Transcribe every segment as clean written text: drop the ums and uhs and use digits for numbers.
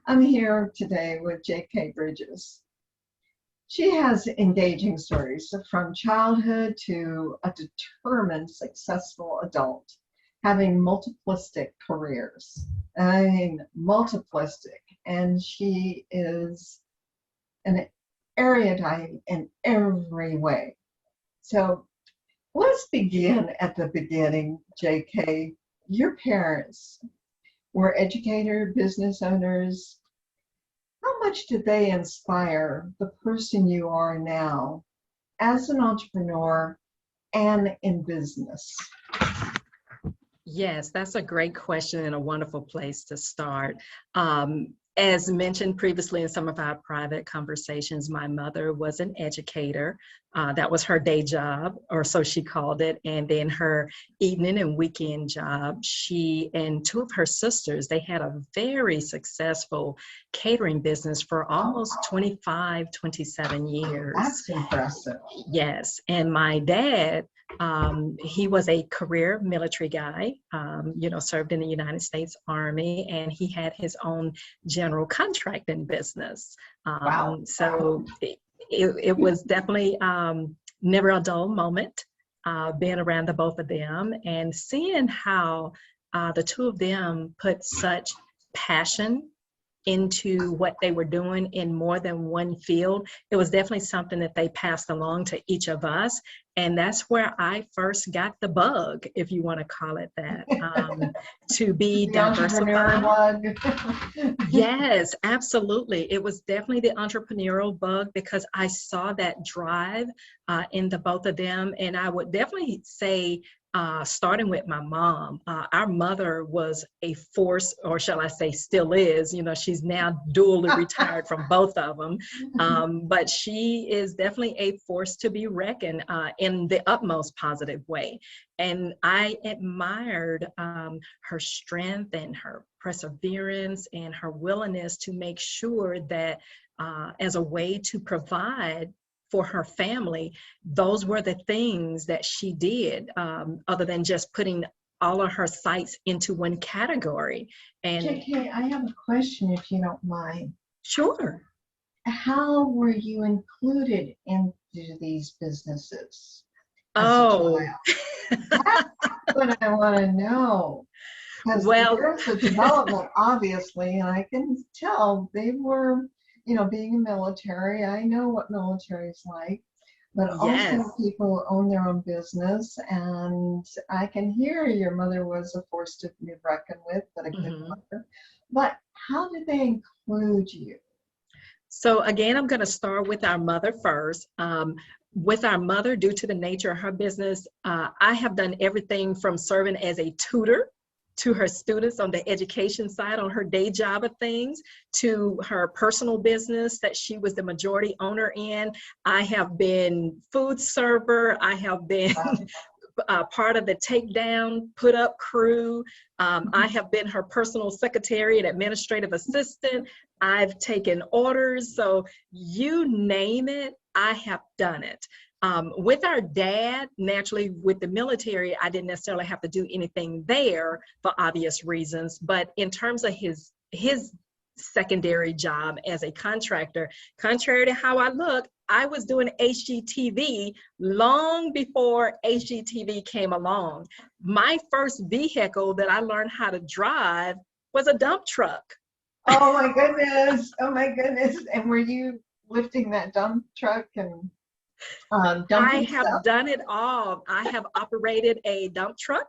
I'm here today with J.K. Bridges. She has engaging stories from childhood to a determined, successful adult, having multiplistic careers. I mean, multiplistic. And she is an erudite in every way. So let's begin at the beginning, J.K. Your parents were educator, business owners. How much did they inspire the person you are now as an entrepreneur and in business? Yes, that's a great question and a wonderful place to start. As mentioned previously in some of our private conversations, my mother was an educator. That was her day job, or so she called it. And then her evening and weekend job, she and two of her sisters, they had a very successful catering business for almost 25, 27 years. That's impressive. Yes. And my dad, he was a career military guy, served in the United States Army, and he had his own general contracting business. Wow. So it was definitely never a dull moment being around the both of them and seeing how the two of them put such passion into what they were doing in more than one field. It was definitely something that they passed along to each of us. And that's where I first got the bug, if you want to call it that, to be diversified. Yes, absolutely. It was definitely the entrepreneurial bug because I saw that drive in the both of them. And I would definitely say, starting with my mom, our mother was a force, or shall I say still is, she's now dually retired from both of them. But she is definitely a force to be reckoned in the utmost positive way. And I admired her strength and her perseverance and her willingness to make sure that as a way to provide for her family, those were the things that she did, other than just putting all of her sights into one category. And JK, I have a question if you don't mind. Sure. How were you included into these businesses? Oh, that's what I want to know. Because there's a development, obviously, and I can tell they were, being a military, I know what military is like, but also people own their own business. And I can hear your mother was a force to be reckoned with, but a good mother. But how did they include you? So again, I'm going to start with our mother first. With our mother, due to the nature of her business, I have done everything from serving as a tutor to her students on the education side, on her day job of things, to her personal business that she was the majority owner in. I have been food server. I have been part of the takedown, put up crew. I have been her personal secretary and administrative assistant. I've taken orders. So you name it, I have done it. With our dad, naturally with the military, I didn't necessarily have to do anything there for obvious reasons. But in terms of his secondary job as a contractor, contrary to how I look, I was doing HGTV long before HGTV came along. My first vehicle that I learned how to drive was a dump truck. Oh my goodness. Oh my goodness. And were you lifting that dump truck and I have done it all. I have operated a dump truck.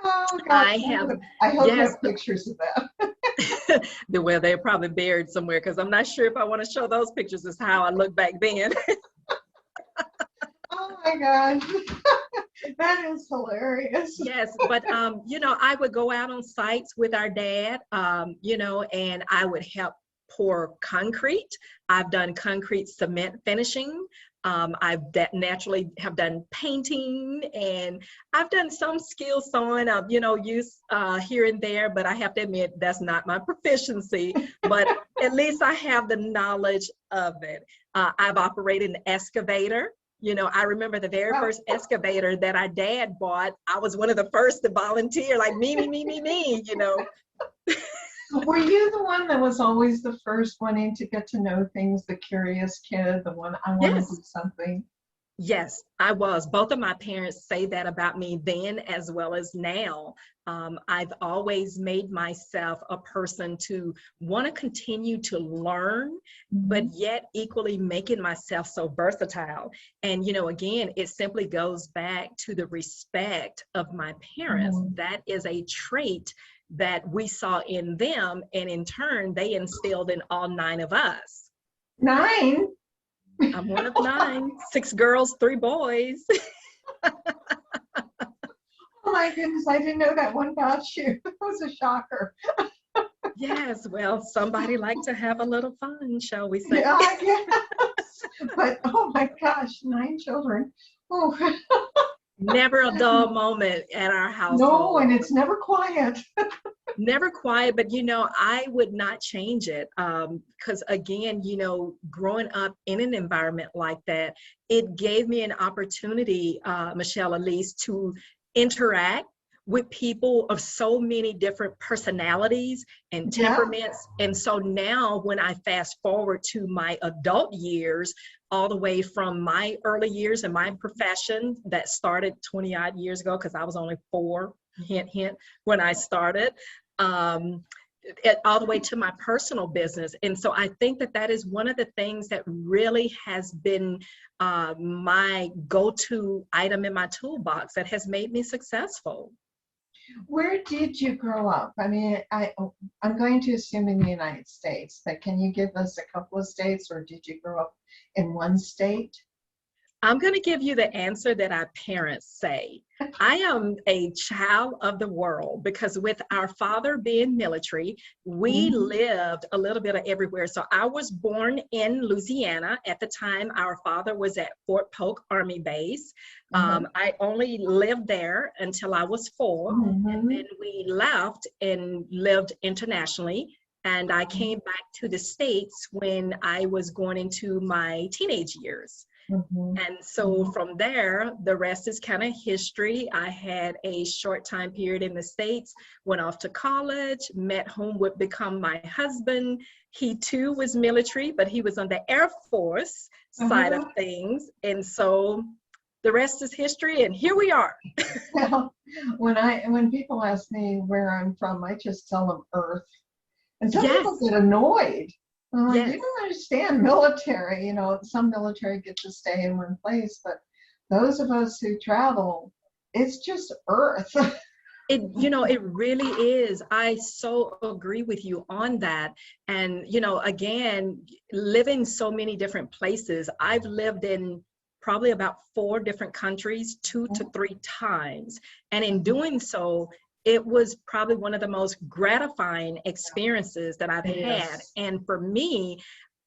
Oh God! I hope you have pictures of that. Well, they're probably buried somewhere because I'm not sure if I want to show those pictures as how I look back then. Oh my gosh, that is hilarious. Yes, but I would go out on sites with our dad, and I would help pour concrete. I've done concrete cement finishing. I've naturally have done painting, and I've done some skill sewing. I've, used here and there, but I have to admit that's not my proficiency, but at least I have the knowledge of it. I've operated an excavator. I remember the very first excavator that our dad bought. I was one of the first to volunteer, like me. Were you the one that was always the first wanting to get to know things, the curious kid, the one I want to do Yes. something? Yes, I was. Both of my parents say that about me then as well as now. I've always made myself a person to want to continue to learn, but Mhm. yet equally making myself so versatile. And, again, it simply goes back to the respect of my parents. Mhm. That is a trait that we saw in them, and in turn, they instilled in all 9 of us. 9? I'm one of 9, 6 girls, 3 boys. Oh my goodness, I didn't know that one about you. It was a shocker. Yes, well, somebody like to have a little fun, shall we say? Yeah, yes. But oh my gosh, 9 children. Oh, Never a dull moment at our no, household. and it's never quiet. Never quiet, but I would not change it. Because again, growing up in an environment like that, it gave me an opportunity, Michelle, at least, to interact with people of so many different personalities and Yeah. temperaments. And so now when I fast forward to my adult years, all the way from my early years in my profession that started 20 odd years ago, because I was only 4, hint, hint, when I started, um, all the way to my personal business. And so I think that that is one of the things that really has been my go-to item in my toolbox that has made me successful. Where did you grow up? I mean, I'm going to assume in the United States, but can you give us a couple of states, or did you grow up in one state? I'm going to give you the answer that our parents say. I am a child of the world because with our father being military, we Mhm. lived a little bit of everywhere. So I was born in Louisiana. At the time, our father was at Fort Polk Army Base. Uh-huh. I only lived there until I was 4. And then Mhm. we left and lived internationally. And I came back to the States when I was going into my teenage years. Mhm. And so Mhm. from there, the rest is kind of history. I had a short time period in the States, went off to college, met whom would become my husband. He too was military, but he was on the Air Force side of Uh-huh. things. And so the rest is history, and here we are. Well, when people ask me where I'm from, I just tell them Earth. And some people Yes, get annoyed. I'm like, you yes. don't understand military. Some military get to stay in one place, but those of us who travel, it's just Earth. It really is. I so agree with you on that. And, again, living so many different places, I've lived in probably about 4 different countries 2 to 3 times. And in doing so, it was probably one of the most gratifying experiences that I've It had. is. And for me,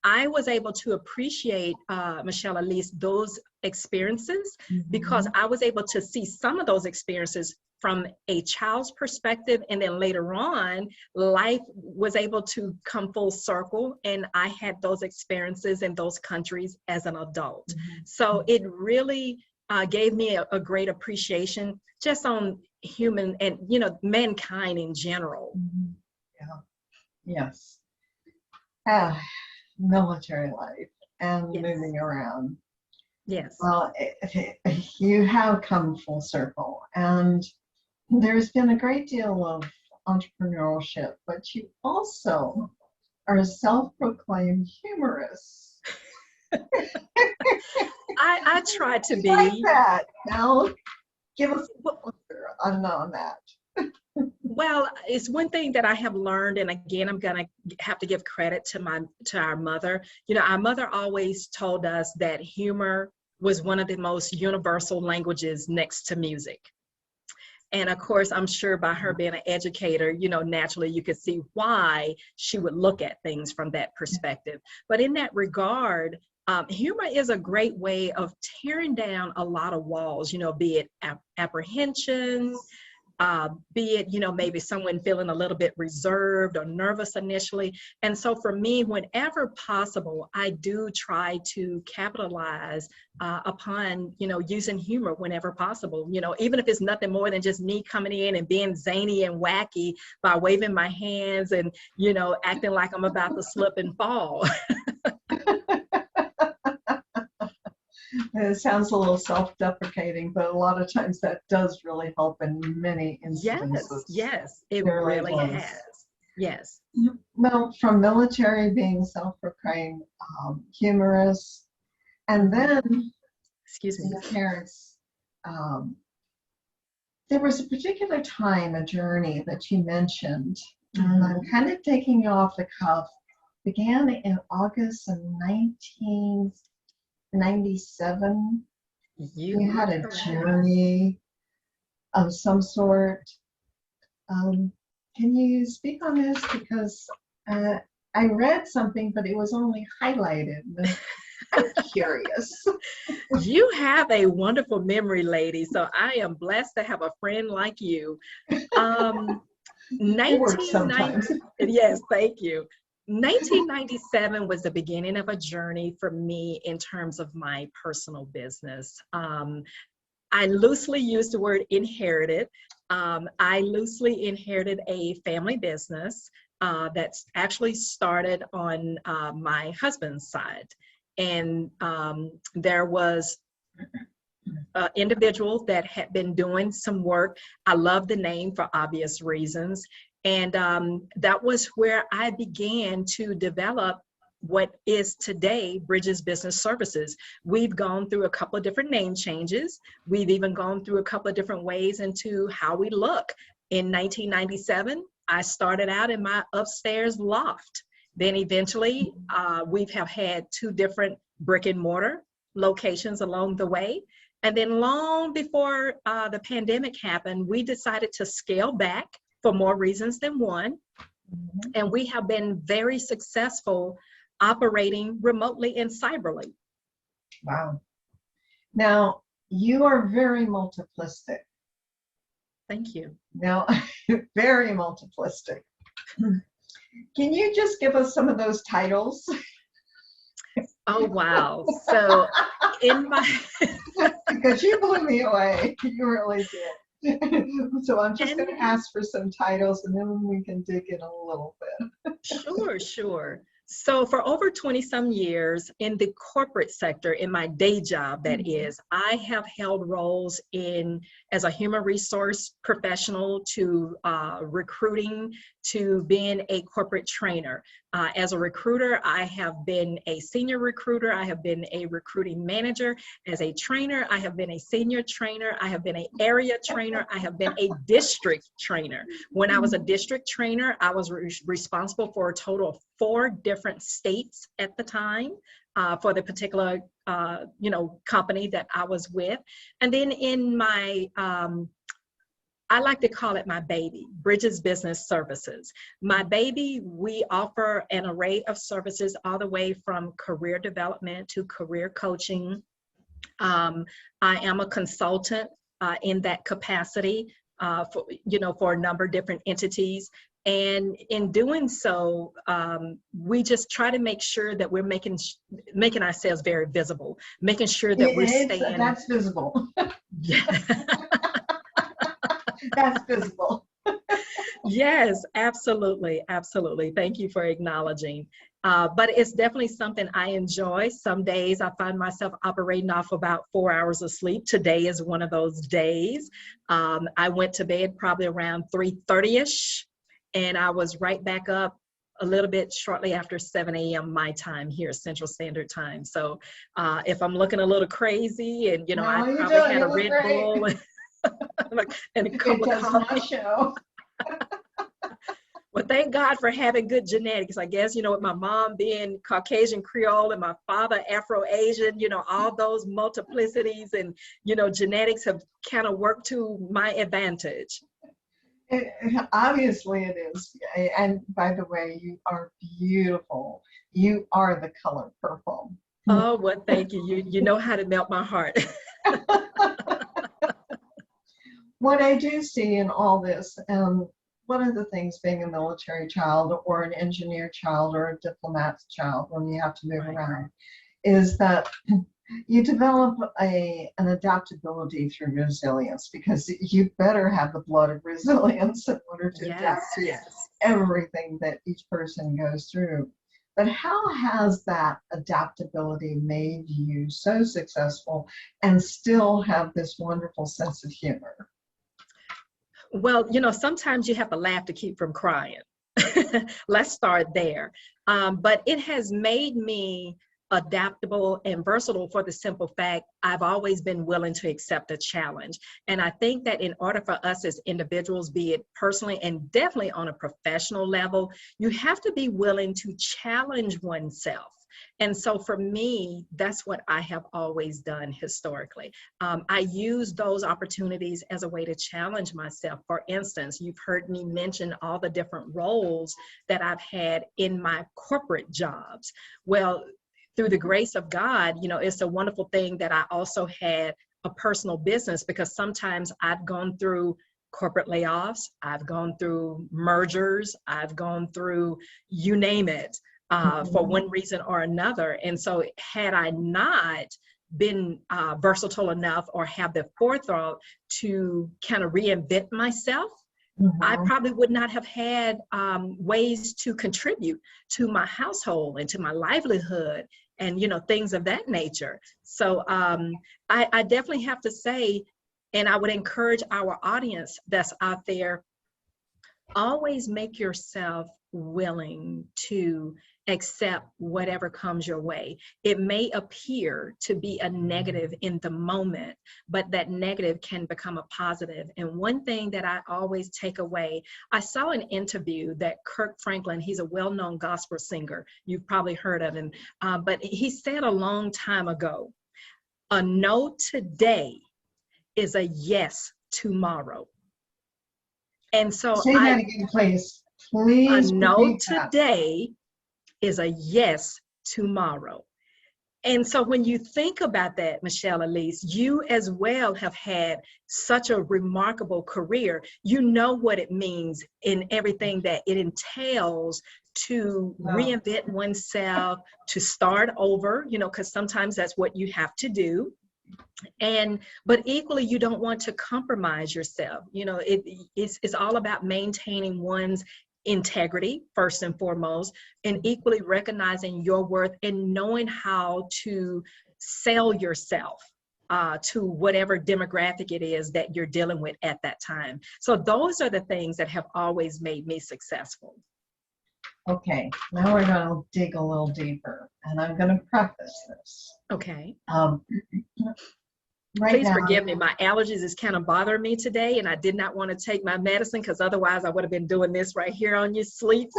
I was able to appreciate, Michelle, at least those experiences, because Mhm. I was able to see some of those experiences from a child's perspective. And then later on, life was able to come full circle. And I had those experiences in those countries as an adult. So Mhm. it really gave me a great appreciation just on human and, mankind in general. Mhm. Yeah. Yes. Ah, military life and Yes, moving around. yes. Well, you have come full circle, and there's been a great deal of entrepreneurship, but you also are a self-proclaimed humorist. I try to We like be. that. Now, give us on that. Well, it's one thing that I have learned, and again, I'm gonna have to give credit to our mother. Our mother always told us that humor was one of the most universal languages next to music. And of course, I'm sure by her being an educator, naturally you could see why she would look at things from that perspective. But in that regard, humor is a great way of tearing down a lot of walls, be it apprehension, be it, maybe someone feeling a little bit reserved or nervous initially. And so for me, whenever possible, I do try to capitalize upon, using humor whenever possible, even if it's nothing more than just me coming in and being zany and wacky by waving my hands and, acting like I'm about to slip and fall. It sounds a little self-deprecating, but a lot of times that does really help in many instances. Yes, it really has. Yes. Well, from military being self-proclaimed humorous, and then Excuse me. your parents, there was a particular time, a journey that you mentioned, and I'm kind of taking you off the cuff, began in August of 1997. You had a journey of some sort. Can you speak on this? Because I read something, but it was only highlighted. I'm curious. You have a wonderful memory, lady. So I am blessed to have a friend like you. It works sometimes. Yes, thank you. 1997 was the beginning of a journey for me in terms of my personal business. I loosely use the word inherited. I loosely inherited a family business that's actually started on my husband's side. And there was an individual that had been doing some work. I love the name for obvious reasons. And that was where I began to develop what is today Bridges Business Services. We've gone through a couple of different name changes. We've even gone through a couple of different ways into how we look. In 1997, I started out in my upstairs loft. Then eventually, we have had 2 different brick and mortar locations along the way. And then long before the pandemic happened, we decided to scale back for more reasons than one. And we have been very successful operating remotely and cyberly. Wow. Now, you are very multiplistic. Thank you. Now, very multiplistic. Can you just give us some of those titles? Oh, wow. So in my... Because you blew me away. You really did. So I'm just going to ask for some titles and then we can dig in a little bit. Sure. So for over 20 some years in the corporate sector, in my day job, that is, I have held roles as a human resource professional to recruiting to being a corporate trainer. As a recruiter, I have been a senior recruiter. I have been a recruiting manager. As a trainer, I have been a senior trainer. I have been an area trainer. I have been a district trainer. When I was a district trainer, I was responsible for a total of 4 different states at the time for the particular, company that I was with. And then in my, I like to call it my baby, Bridges Business Services. My baby, we offer an array of services all the way from career development to career coaching. I am a consultant in that capacity for a number of different entities. And in doing so, we just try to make sure that we're making ourselves very visible, making sure that we're staying. That's visible. That's visible. Yes, absolutely. Thank you for acknowledging. But it's definitely something I enjoy. Some days I find myself operating off about 4 hours of sleep. Today is one of those days. I went to bed probably around 3:30ish, and I was right back up a little bit shortly after 7 a.m. my time here, Central Standard Time. So if I'm looking a little crazy and, I probably had a Red Bull and a cup of coffee. Show. Well, thank God for having good genetics. I guess, with my mom being Caucasian Creole and my father Afro-Asian, all those multiplicities and, genetics have kind of worked to my advantage. Obviously it is. And by the way, you are beautiful. You are the color purple. Oh, well, thank you. You know how to melt my heart. what I do see in all this, one of the things being a military child or an engineer child or a diplomat's child when you have to move Right. around, is that you develop an adaptability through resilience, because you better have the blood of resilience in order to adapt Yes, to yes. everything that each person goes through. But how has that adaptability made you so successful and still have this wonderful sense of humor? Well, sometimes you have to laugh to keep from crying. Let's start there. But it has made me adaptable and versatile for the simple fact I've always been willing to accept a challenge. And I think that in order for us as individuals, be it personally and definitely on a professional level, you have to be willing to challenge oneself. And so for me, that's what I have always done historically. I use those opportunities as a way to challenge myself. For instance, you've heard me mention all the different roles that I've had in my corporate jobs. Well, through the grace of God, it's a wonderful thing that I also had a personal business, because sometimes I've gone through corporate layoffs, I've gone through mergers, I've gone through, you name it, for one reason or another. And so had I not been versatile enough or have the forethought to kind of reinvent myself, I probably would not have had ways to contribute to my household and to my livelihood and, things of that nature. So I definitely have to say, and I would encourage our audience that's out there, always make yourself willing to accept whatever comes your way. It may appear to be a negative in the moment, but that negative can become a positive. And one thing that I always take away, I saw an interview that Kirk Franklin, he's a well-known gospel singer, you've probably heard of him, but he said a long time ago, a no today is a yes tomorrow. And so Say that again, please. a Please no repeat that. today is a yes tomorrow. And so when you think about that, Michelle Elise, you as well have had such a remarkable career. You know what it means in everything that it entails to reinvent oneself, to start over, because sometimes that's what you have to do. But equally, you don't want to compromise yourself. It's all about maintaining one's integrity first and foremost, and equally recognizing your worth and knowing how to sell yourself to whatever demographic it is that you're dealing with at that time. So those are the things that have always made me successful. Okay, now we're going to dig a little deeper, and I'm going to preface this. Okay. Right Please now, forgive me. My allergies is kind of bothering me today, and I did not want to take my medicine because otherwise I would have been doing this right here on your sleep.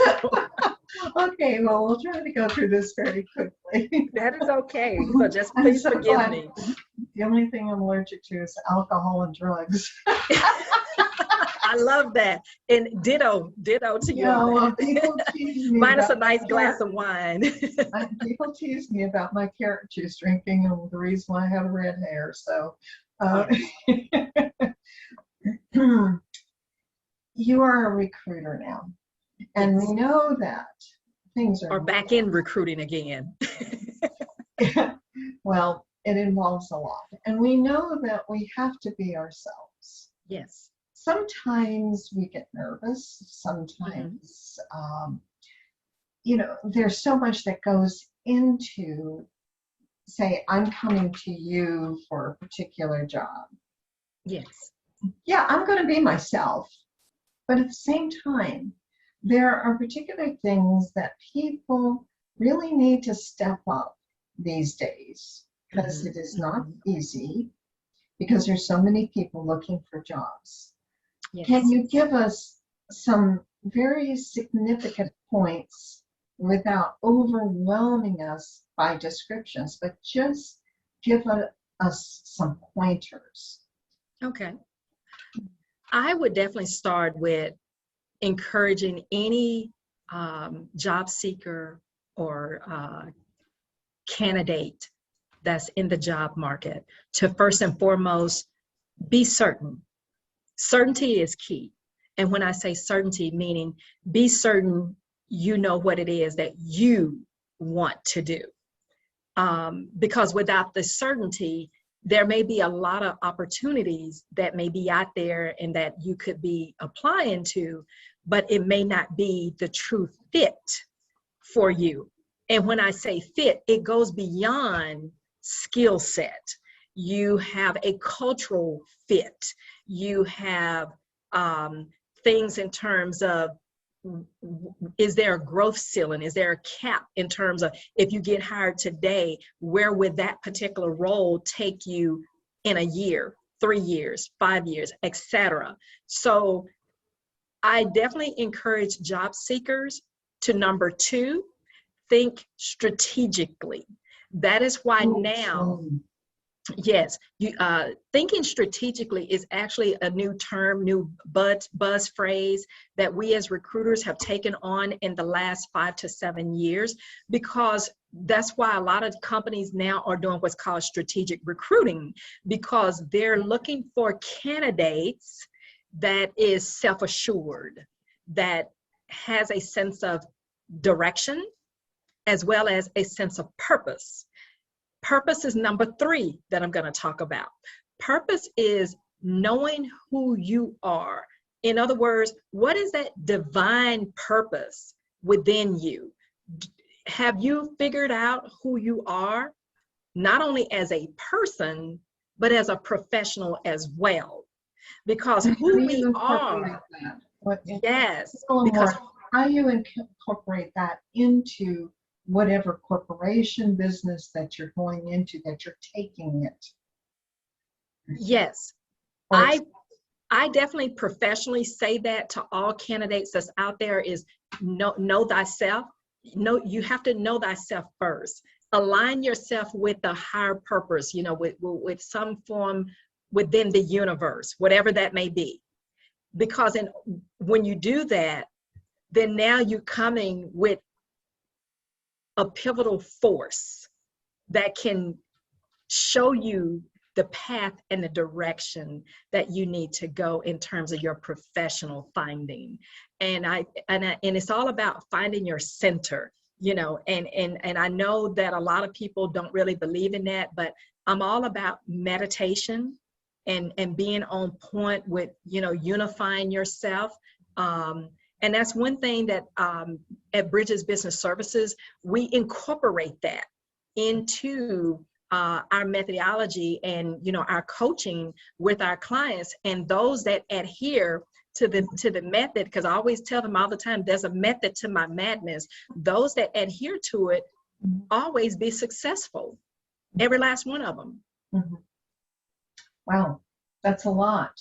Okay, well, we'll try to go through this very quickly. That is okay. So just please so forgive glad. me. The only thing I'm allergic to is alcohol and drugs. I love that. And ditto to you. Yeah, well, people tease me Minus a about nice glass of wine. people tease me about my carrot juice drinking and the reason why I have red hair. So, you are a recruiter now, and Yes. we know that things are back in recruiting again. well, it involves a lot, and we know that we have to be ourselves. Yes. Sometimes we get nervous. Sometimes, there's so much that goes into, say, I'm coming to you for a particular job. Yes. Yeah, I'm going to be myself. But at the same time, there are particular things that people really need to step up these days, because it is not easy, because there's so many people looking for jobs. Yes. Can you give us some very significant points without overwhelming us by descriptions, but just give us some pointers? Okay. I would definitely start with encouraging any job seeker or candidate that's in the job market to first and foremost be certain certainty is key. And when I say certainty, meaning be certain you know what it is that you want to do. Because without the certainty, there may be a lot of opportunities that may be out there and that you could be applying to, but it may not be the true fit for you. And when I say fit, it goes beyond skill set. You have a cultural fit. You have things in terms of, is there a growth ceiling? Is there a cap in terms of, if you get hired today, where would that particular role take you in a year, 3 years, 5 years, etc.? So I definitely encourage job seekers to, number 2, think strategically. That is why now, yes, thinking strategically is actually a new term, new buzz phrase that we as recruiters have taken on in the last 5 to 7 years, because that's why a lot of companies now are doing what's called strategic recruiting, because they're looking for candidates that is self-assured, that has a sense of direction, as well as a sense of purpose. Purpose is number 3 that I'm going to talk about. Purpose is knowing who you are. In other words, what is that divine purpose within you? Have you figured out who you are, not only as a person, but as a professional as well? Because who we are, yes, because how you incorporate that into whatever corporation, business that you're going into, that you're taking it. Yes, I definitely professionally say that to all candidates that's out there, is know thyself. You have to know thyself first. Align yourself with the higher purpose, with some form within the universe, whatever that may be. Because when you do that, then now you're coming with a pivotal force that can show you the path and the direction that you need to go in terms of your professional finding. And it's all about finding your center, and I know that a lot of people don't really believe in that, but I'm all about meditation and being on point with, unifying yourself. And that's one thing that at Bridges Business Services, we incorporate that into our methodology and, our coaching with our clients. And those that adhere to the method, because I always tell them all the time, there's a method to my madness. Those that adhere to it always be successful, every last one of them. Mm-hmm. Wow, that's a lot.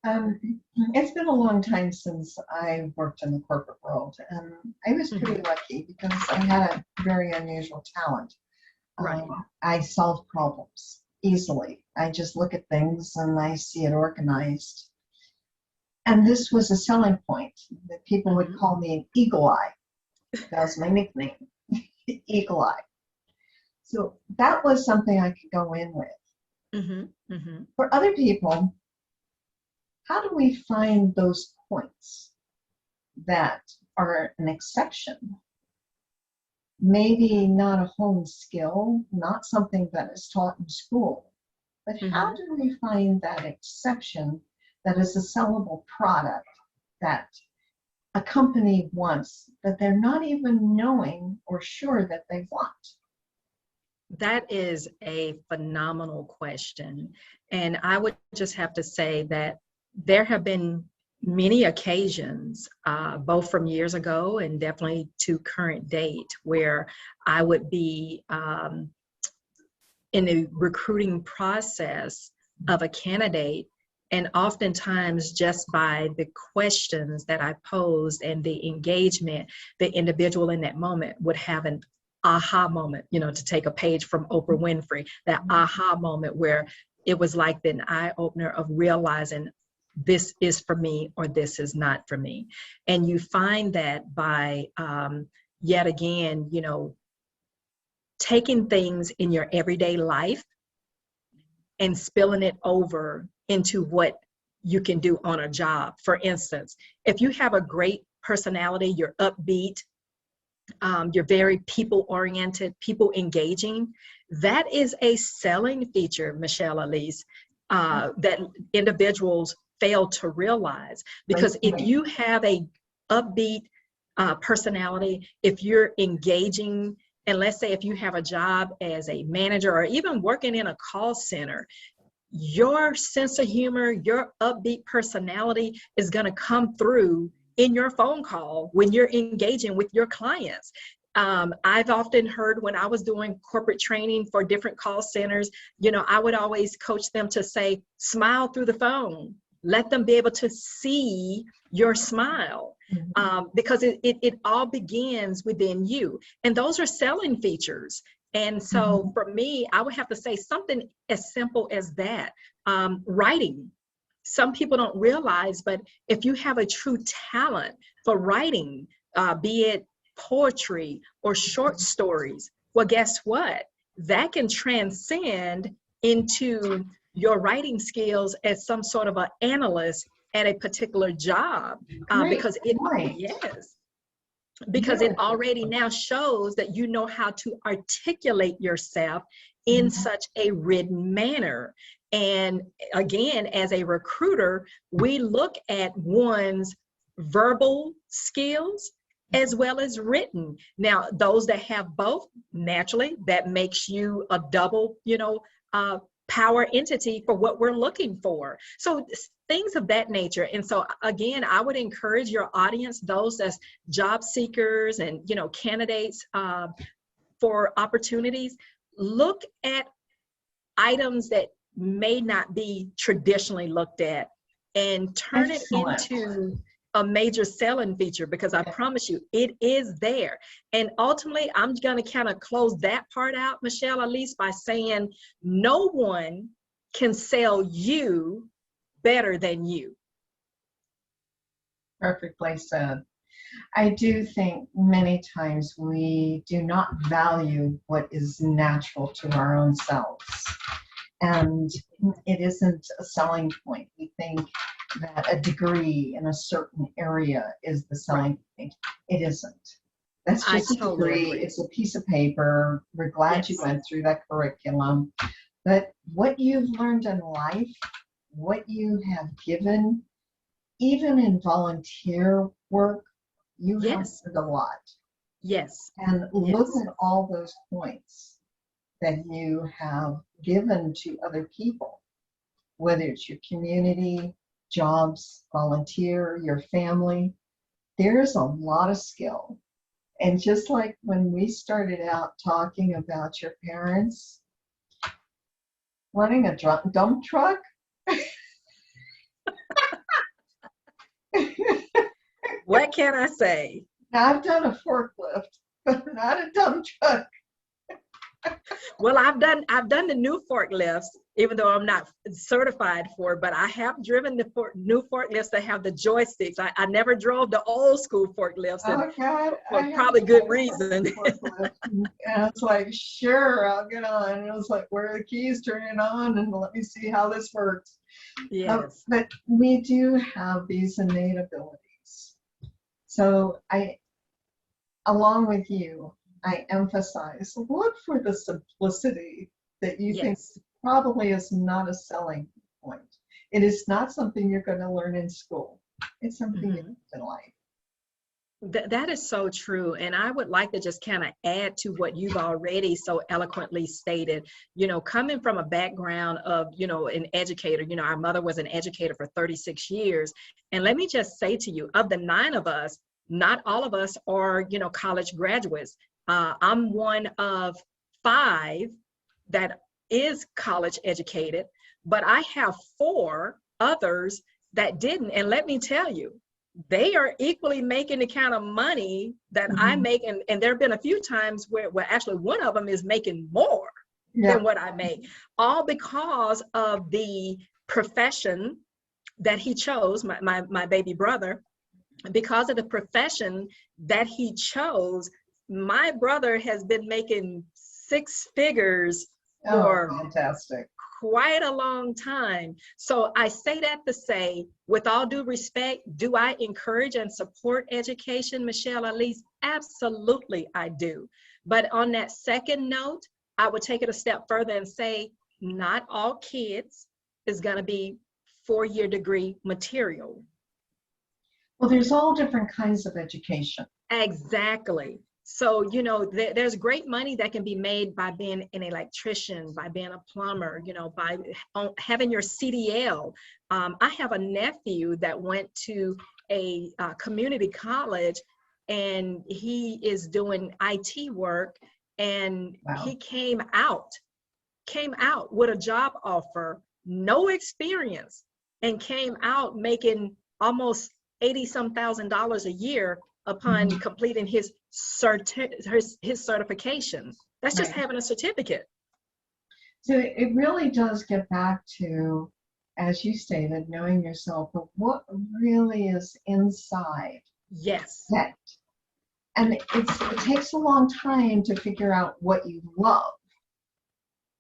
It's been a long time since I worked in the corporate world, and I was pretty lucky because I had a very unusual talent. Right. I solve problems easily. I just look at things and I see it organized. And this was a selling point that people would call me an eagle eye. That was my nickname, eagle eye. So that was something I could go in with. For other people, how do we find those points that are an exception? Maybe not a home skill, not something that is taught in school, but how do we find that exception that is a sellable product that a company wants, that they're not even knowing or sure that they want? That is a phenomenal question. And I would just have to say that there have been many occasions, both from years ago and definitely to current date, where I would be in the recruiting process of a candidate, and oftentimes just by the questions that I posed and the engagement, the individual in that moment would have an aha moment, to take a page from Oprah Winfrey, that aha moment where it was like an eye-opener of realizing this is for me or this is not for me. And you find that by, yet again, taking things in your everyday life and spilling it over into what you can do on a job. For instance, if you have a great personality, you're upbeat, you're very people oriented, people engaging, that is a selling feature, Michelle Elise, that individuals fail to realize. Because if you have a upbeat personality, if you're engaging, and let's say if you have a job as a manager or even working in a call center, your sense of humor, your upbeat personality is going to come through in your phone call when you're engaging with your clients. I've often heard when I was doing corporate training for different call centers, I would always coach them to say, smile through the phone. Let them be able to see your smile, because it all begins within you. And those are selling features. And so for me, I would have to say something as simple as that. Writing. Some people don't realize, but if you have a true talent for writing, be it poetry or short stories, well, guess what? That can transcend into your writing skills as some sort of an analyst at a particular job, because it already now shows that you know how to articulate yourself in such a written manner. And again, as a recruiter, we look at one's verbal skills as well as written. Now, those that have both, naturally, that makes you a double, power entity for what we're looking for. So things of that nature. And so again, I would encourage your audience, those that's job seekers and, candidates for opportunities, look at items that may not be traditionally looked at and turn it into a major selling feature, because I promise you, it is there. And ultimately, I'm going to kind of close that part out, Michelle, at least by saying no one can sell you better than you. Perfectly said. I do think many times we do not value what is natural to our own selves. And it isn't a selling point. We think that a degree in a certain area is the selling point. It isn't. That's just a degree. It's a piece of paper. We're glad you went through that curriculum. But what you've learned in life, what you have given, even in volunteer work, you have learned a lot. Yes. And look at all those points that you have given to other people, whether it's your community, jobs, volunteer, your family. There's a lot of skill. And just like when we started out talking about your parents running a dump truck, what can I say? Now, I've done a forklift, but not a dump truck. Well, I've done the new forklifts, even though I'm not certified for it, but I have driven the new forklifts that have the joysticks. I never drove the old school forklifts, and for probably good reason. And it's like, sure, I'll get on. And it was like, where are the keys? Turn it on and let me see how this works. Yes. But we do have these innate abilities. So along with you, I emphasize, look for the simplicity that you think probably is not a selling point. It is not something you're going to learn in school. It's something you learn in life. That is so true. And I would like to just kind of add to what you've already so eloquently stated, coming from a background of, an educator, our mother was an educator for 36 years. And let me just say to you, of the 9 of us, not all of us are, college graduates. I'm one of 5 that is college educated, but I have 4 others that didn't. And let me tell you, they are equally making the kind of money that I make. And there have been a few times where actually one of them is making more than what I make, all because of the profession that he chose, my baby brother. Because of the profession that he chose, my brother has been making 6 figures Oh, for fantastic. quite a long time. So I say that to say, with all due respect, do I encourage and support education, Michelle Elise? Absolutely, I do. But on that second note, I would take it a step further and say, not all kids is going to be four-year degree material. Well, there's all different kinds of education. Exactly. So, you know, there's great money that can be made by being an electrician, by being a plumber, you know, by having your CDL. I have a nephew that went to a community college, and he is doing IT work, and Wow. he came out with a job offer, no experience, and came out making almost 80 some $1,000s a year upon Mhm. completing his certification. That's just Right. having a certificate. So it really does get back to, as you stated, knowing yourself, but what really is inside Yes. that. And it takes a long time to figure out what you love,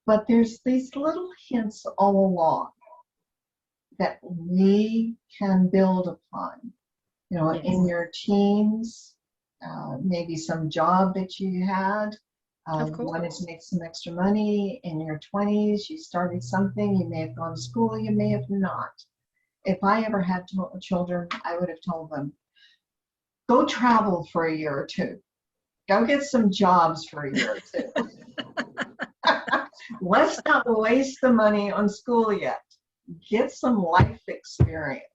but there's these little hints all along that we can build upon. You know, in Yes. your teens, maybe some job that you had, Of you wanted to course. make some extra money. In your 20s, you started something. You may have gone to school, you may have not. If I ever had children, I would have told them, go travel for a year or two. Go get some jobs for a year or two. Let's not waste the money on school yet. Get some life experience.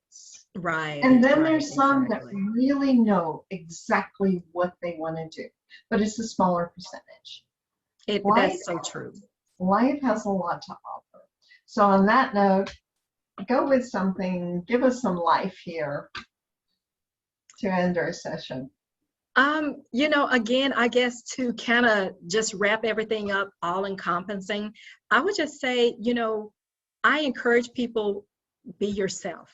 And Right, then right, there's some that exactly. really know exactly what they want to do, but it's a smaller percentage. Life, That's so true. life has a lot to offer. So on that note, go with something, give us some life here to end our session. You know, again, I guess to kind of just wrap everything up, all encompassing, I would just say, you know, I encourage people, be yourself,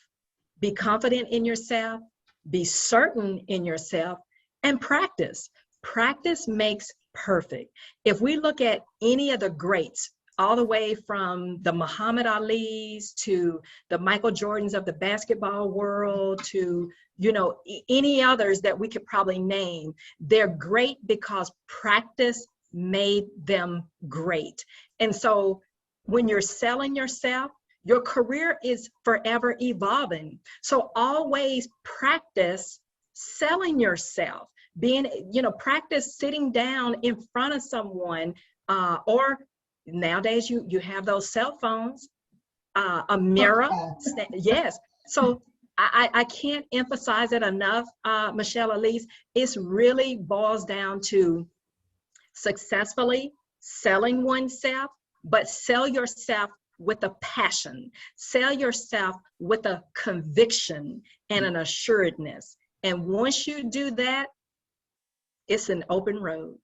be confident in yourself, be certain in yourself, and practice. Practice makes perfect. If we look at any of the greats, all the way from the Muhammad Ali's to the Michael Jordans of the basketball world to, you know, any others that we could probably name, they're great because practice made them great. And so when you're selling yourself, your career is forever evolving. So always practice selling yourself, being, you know, practice sitting down in front of someone, or nowadays you have those cell phones, a mirror. Yes. So I can't emphasize it enough, Michelle Elise. It's really boils down to successfully selling oneself, but sell yourself with a passion, sell yourself with a conviction and an assuredness. And once you do that, it's an open road.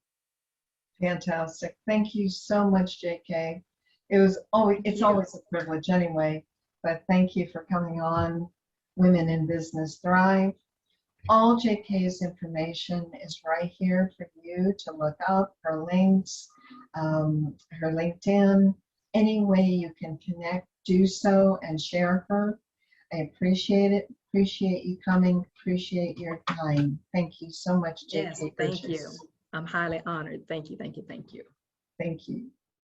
Fantastic. Thank you so much, JK. Thank It's you. always a privilege anyway, but thank you for coming on Women in Business Thrive. All JK's information is right here for you to look up, her links, her LinkedIn, any way you can connect, do so and share her. I appreciate it. Appreciate you coming. Appreciate your time. Thank you so much, Yes, JK thank you. Bridges. I'm highly honored. Thank you, thank you, thank you. Thank you.